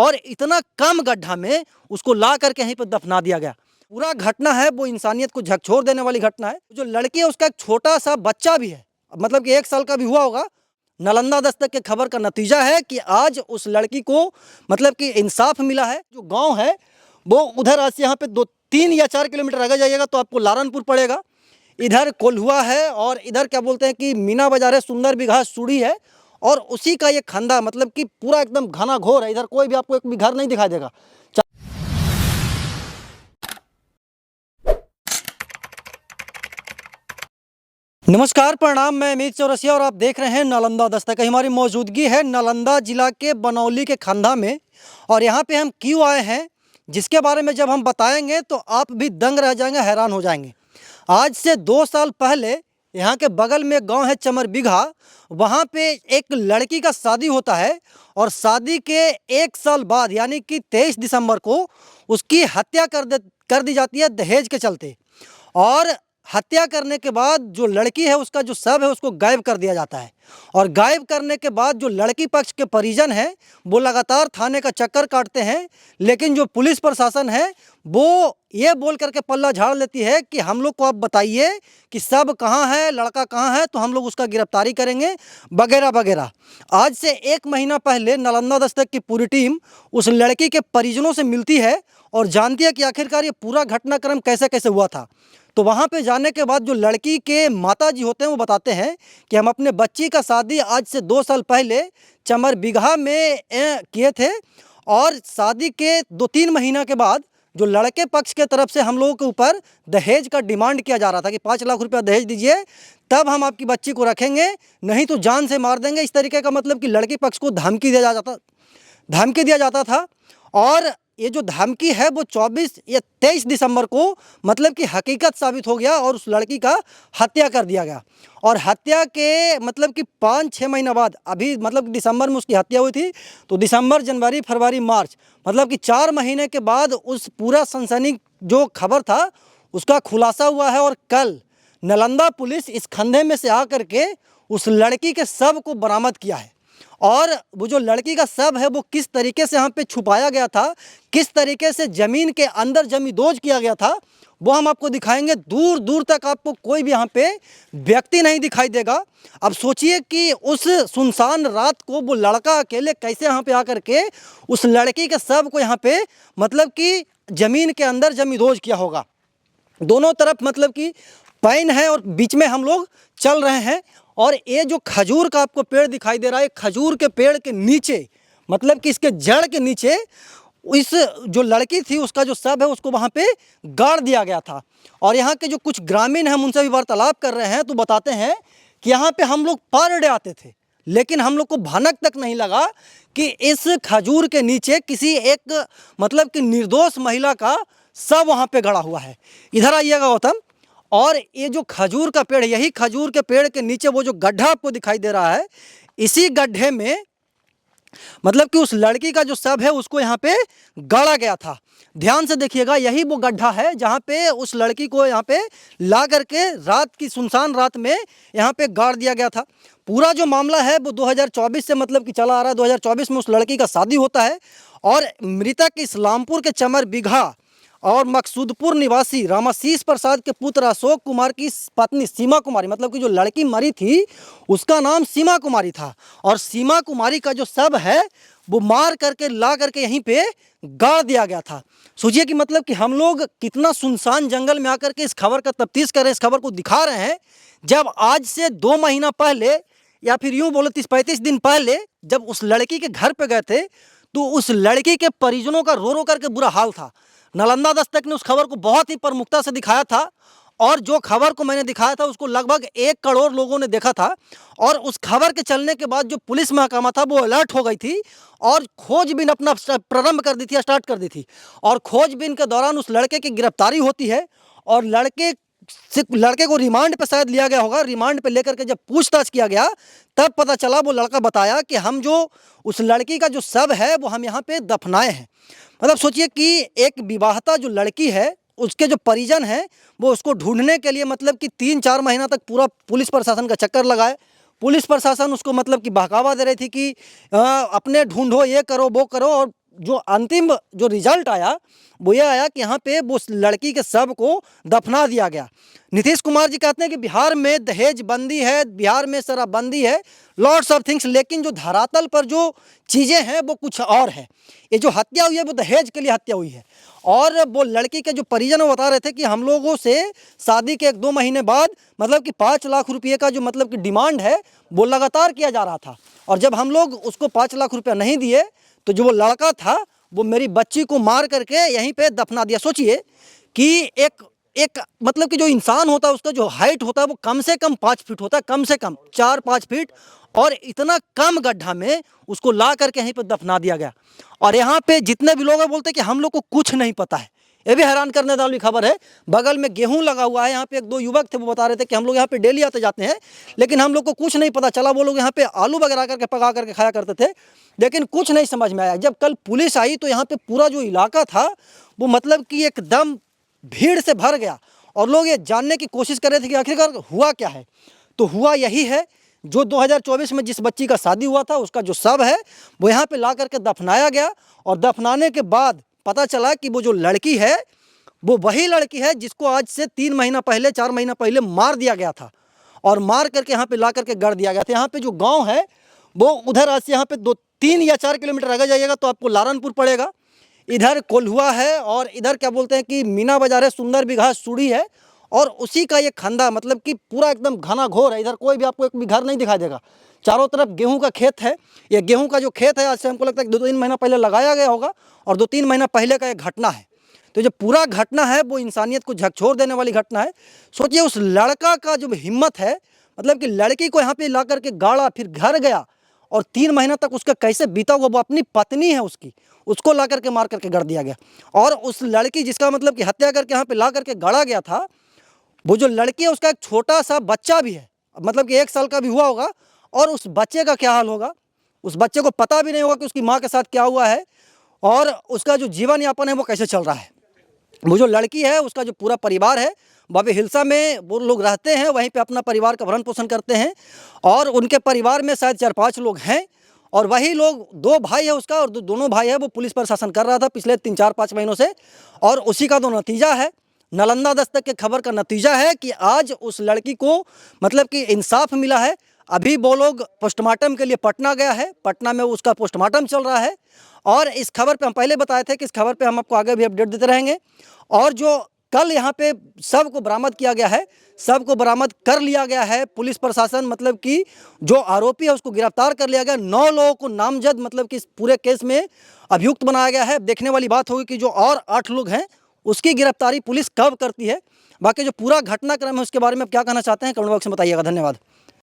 और इतना कम गड्ढा में उसको ला करके यहीं पर दफना दिया गया। पूरा घटना है वो इंसानियत को झकझोर देने वाली घटना है। जो लड़की है उसका एक छोटा सा बच्चा भी है, मतलब कि 1 साल का भी हुआ होगा। नालंदा दस्तक के खबर का नतीजा है कि आज उस लड़की को मतलब कि इंसाफ मिला है। जो गांव है वो उधर आज से यहाँ पे 3 या 4 किलोमीटर आगे जाइएगा तो आपको लारनपुर पड़ेगा। इधर कोल्हुआ है और इधर क्या बोलते हैं कि मीना बाजार है, सुंदर बिघा सूड़ी है और उसी का ये खंदा मतलब कि पूरा एकदम घना घोर है। इधर कोई भी आपको एक भी घर नहीं दिखाई देगा। नमस्कार, प्रणाम, मैं अमित चौरसिया और आप देख रहे हैं नालंदा दस्तक। हमारी मौजूदगी है नालंदा जिला के बनौली के खंदा में और यहाँ पे हम क्यों आए हैं जिसके बारे में जब हम बताएंगे तो आप भी दंग रह जाएंगे, हैरान हो जाएंगे। आज से 2 साल पहले यहाँ के बगल में गांव है चमर बिघा, वहाँ पे एक लड़की का शादी होता है और शादी के 1 साल बाद यानी कि 23 दिसंबर को उसकी हत्या कर दी जाती है दहेज के चलते। और हत्या करने के बाद जो लड़की है उसका जो शव है उसको गायब कर दिया जाता है। और गायब करने के बाद जो लड़की पक्ष के परिजन हैं वो लगातार थाने का चक्कर काटते हैं, लेकिन जो पुलिस प्रशासन है वो ये बोल करके पल्ला झाड़ लेती है कि हम लोग को आप बताइए कि शव कहाँ है, लड़का कहाँ है, तो हम लोग उसका गिरफ्तारी करेंगे वगैरह वगैरह। आज से 1 महीना पहले नालंदा दस्तक की पूरी टीम उस लड़की के परिजनों से मिलती है और जानती है कि आखिरकार ये पूरा घटनाक्रम कैसे कैसे हुआ था। तो वहाँ पे जाने के बाद जो लड़की के माताजी होते हैं वो बताते हैं कि हम अपने बच्ची का शादी आज से 2 साल पहले चमर बिघा में किए थे और शादी के 2-3 महीना के बाद जो लड़के पक्ष के तरफ से हम लोगों के ऊपर दहेज का डिमांड किया जा रहा था कि 5 लाख रुपया दहेज दीजिए तब हम आपकी बच्ची को रखेंगे, नहीं तो जान से मार देंगे। इस तरीके का मतलब कि लड़की पक्ष को धमकी दिया जाता था। और ये जो धमकी है वो 24 या 23 दिसंबर को मतलब कि हकीकत साबित हो गया और उस लड़की का हत्या कर दिया गया। और हत्या के मतलब कि 5-6 महीना बाद, अभी मतलब दिसंबर में उसकी हत्या हुई थी, तो दिसंबर, जनवरी, फरवरी, मार्च मतलब कि 4 महीने के बाद उस पूरा सनसनी जो खबर था उसका खुलासा हुआ है। और कल नालंदा पुलिस इस खंधे में से आकर के उस लड़की के शव को बरामद किया है। और वो जो लड़की का शव है वो किस तरीके से यहाँ पे छुपाया गया था, किस तरीके से ज़मीन के अंदर जमींदोज किया गया था, वो हम आपको दिखाएंगे। दूर दूर तक आपको कोई भी यहाँ पे व्यक्ति नहीं दिखाई देगा। अब सोचिए कि उस सुनसान रात को वो लड़का अकेले कैसे यहाँ पे आकर के उस लड़की के शव को यहाँ पे मतलब कि ज़मीन के अंदर जमींदोज किया होगा। दोनों तरफ मतलब कि पैन है और बीच में हम लोग चल रहे हैं। और ये जो खजूर का आपको पेड़ दिखाई दे रहा है, खजूर के पेड़ के नीचे मतलब कि इसके जड़ के नीचे इस जो लड़की थी उसका जो शव है उसको वहाँ पे गाड़ दिया गया था। और यहाँ के जो कुछ ग्रामीण हैं हम उनसे भी वार्तालाप कर रहे हैं तो बताते हैं कि यहाँ पे हम लोग पर डे आते थे, लेकिन हम लोग को भनक तक नहीं लगा कि इस खजूर के नीचे किसी एक मतलब कि निर्दोष महिला का शव वहाँ पे गड़ा हुआ है। इधर आइएगा गौतम। और ये जो खजूर का पेड़ है, यही खजूर के पेड़ के नीचे वो जो गड्ढा आपको दिखाई दे रहा है, इसी गड्ढे में मतलब कि उस लड़की का जो शव है उसको यहाँ पे गाड़ा गया था। ध्यान से देखिएगा, यही वो गड्ढा है जहाँ पे उस लड़की को यहाँ पे ला करके रात की सुनसान रात में यहाँ पे गाड़ दिया गया था। पूरा जो मामला है वो 2024 से मतलब कि चला आ रहा है। 2024 में उस लड़की का शादी होता है और मृतक इस्लामपुर के चमर बिघा और मकसूदपुर निवासी रामाशीष प्रसाद के पुत्र अशोक कुमार की पत्नी सीमा कुमारी, मतलब कि जो लड़की मरी थी उसका नाम सीमा कुमारी था। और सीमा कुमारी का जो शव है वो मार करके ला करके यहीं पे गाड़ दिया गया था। सोचिए कि मतलब कि हम लोग कितना सुनसान जंगल में आकर के इस खबर का तफ्तीश कर रहे हैं, इस खबर को दिखा रहे हैं, जब आज से 2 महीना पहले या फिर यूँ बोलो 30-35 दिन पहले जब उस लड़की के घर पे गए थे तो उस लड़की के परिजनों का रो रो करके बुरा हाल था। नालंदा दस्तक ने उस खबर को बहुत ही प्रमुखता से दिखाया था और जो खबर को मैंने दिखाया था उसको लगभग 1 करोड़ लोगों ने देखा था। और उस खबर के चलने के बाद जो पुलिस महकमा था वो अलर्ट हो गई थी और खोजबीन अपना प्रारंभ कर दी थी, स्टार्ट कर दी थी। और खोजबीन के दौरान उस लड़के की गिरफ्तारी होती है और लड़के को रिमांड पे शायद लिया गया होगा। रिमांड पे लेकर के जब पूछताछ किया गया तब पता चला, वो लड़का बताया कि हम जो उस लड़की का जो शव है वो हम यहाँ पे दफनाए हैं। मतलब सोचिए कि एक विवाहिता जो लड़की है उसके जो परिजन हैं वो उसको ढूंढने के लिए मतलब कि 3-4 महीना तक पूरा पुलिस प्रशासन का चक्कर लगाए। पुलिस प्रशासन उसको मतलब कि बहकावा दे रही थी कि अपने ढूंढो, ये करो वो करो, और जो अंतिम जो रिजल्ट आया वो ये आया कि यहाँ पे वो लड़की के शव को दफना दिया गया। नीतीश कुमार जी कहते हैं कि बिहार में दहेज बंदी है, बिहार में शराबबंदी है, लॉट्स ऑफ थिंग्स, लेकिन जो धरातल पर जो चीज़ें हैं वो कुछ और है। ये जो हत्या हुई है वो दहेज के लिए हत्या हुई है। और वो लड़की के जो परिजन वो बता रहे थे कि हम लोगों से शादी के 1-2 महीने बाद मतलब कि 5 लाख रुपये का जो मतलब कि डिमांड है वो लगातार किया जा रहा था। और जब हम लोग उसको 5 लाख रुपया नहीं दिए तो जो वो लड़का था वो मेरी बच्ची को मार करके यहीं पे दफना दिया। सोचिए कि एक मतलब कि जो इंसान होता है उसका जो हाइट होता है वो कम से कम 5 फीट होता है, कम से कम 4-5 फीट, और इतना कम गड्ढा में उसको ला करके यहीं पे दफना दिया गया। और यहाँ पे जितने भी लोग हैं बोलते हैं कि हम लोग को कुछ नहीं पता है। ये भी हैरान करने वाली खबर है। बगल में गेहूं लगा हुआ है, यहाँ पे 1-2 युवक थे वो बता रहे थे कि हम लोग यहाँ पे डेली आते जाते हैं, लेकिन हम लोग को कुछ नहीं पता चला। वो लोग यहाँ पे आलू वगैरह करके पका करके खाया करते थे, लेकिन कुछ नहीं समझ में आया। जब कल पुलिस आई तो यहाँ पे पूरा जो इलाका था वो मतलब कि एकदम भीड़ से भर गया और लोग ये जानने की कोशिश कर रहे थे कि आखिरकार हुआ क्या है। तो हुआ यही है, जो 2024 में जिस बच्ची का शादी हुआ था उसका जो शव है वो यहाँ पे ला करके दफनाया गया। और दफनाने के बाद पता चला कि वो जो लड़की है वो वही लड़की है जिसको आज से 3 महीना पहले 4 महीना पहले मार दिया गया था, और मार करके यहाँ पे ला करके गड़ दिया गया था। यहाँ पे जो गांव है वो उधर आज से यहाँ पे 3 या 4 किलोमीटर आगे जाइएगा तो आपको लारनपुर पड़ेगा, इधर कोल्हुआ है, और इधर क्या बोलते हैं कि मीना बाजार है, सुंदर बिघा सूढ़ी है, और उसी का ये खंदा मतलब कि पूरा एकदम घना घोर है। इधर कोई भी आपको एक भी घर नहीं दिखाई देगा, चारों तरफ गेहूं का खेत है। ये गेहूं का जो खेत है आज से हमको लगता है कि 2-3 महीना पहले लगाया गया होगा, और 2-3 महीना पहले का ये घटना है। तो जो पूरा घटना है वो इंसानियत को झकझोर देने वाली घटना है। सोचिए उस लड़का का जो हिम्मत है, मतलब कि लड़की को यहाँ पे ला करके गाड़ा, फिर घर गया, और 3 महीना तक उसका कैसे बीता हुआ, वो अपनी पत्नी है उसकी, उसको ला करके मार करके गड़ दिया गया। और उस लड़की जिसका मतलब कि हत्या करके यहाँ पे ला करके गड़ा गया था, वो जो लड़की है उसका एक छोटा सा बच्चा भी है, मतलब कि 1 साल का भी हुआ होगा। और उस बच्चे का क्या हाल होगा, उस बच्चे को पता भी नहीं होगा कि उसकी माँ के साथ क्या हुआ है, और उसका जो जीवन यापन है वो कैसे चल रहा है। वो जो लड़की है उसका जो पूरा परिवार है बाबे हिल्सा में वो लोग रहते हैं, वहीं पे अपना परिवार का भरण पोषण करते हैं, और उनके परिवार में शायद 4-5 लोग हैं, और वही लोग 2 भाई है उसका, और दोनों भाई है वो पुलिस प्रशासन कर रहा था पिछले 3-4-5 महीनों से, और उसी का तो नतीजा है। नालंदा दस्तक के खबर का नतीजा है कि आज उस लड़की को मतलब कि इंसाफ मिला है। अभी वो लोग पोस्टमार्टम के लिए पटना गया है, पटना में उसका पोस्टमार्टम चल रहा है। और इस खबर पे हम पहले बताए थे कि इस खबर पे हम आपको आगे भी अपडेट देते रहेंगे। और जो कल यहाँ पे शव को बरामद किया गया है, शव को बरामद कर लिया गया है, पुलिस प्रशासन मतलब कि जो आरोपी है उसको गिरफ्तार कर लिया गया। 9 लोगों को नामजद मतलब कि इस पूरे केस में अभियुक्त बनाया गया है। देखने वाली बात होगी कि जो और 8 लोग हैं उसकी गिरफ्तारी पुलिस कब करती है। बाकी जो पूरा घटनाक्रम है उसके बारे में आप क्या कहना चाहते हैं कमेंट बॉक्स में बताइएगा। धन्यवाद।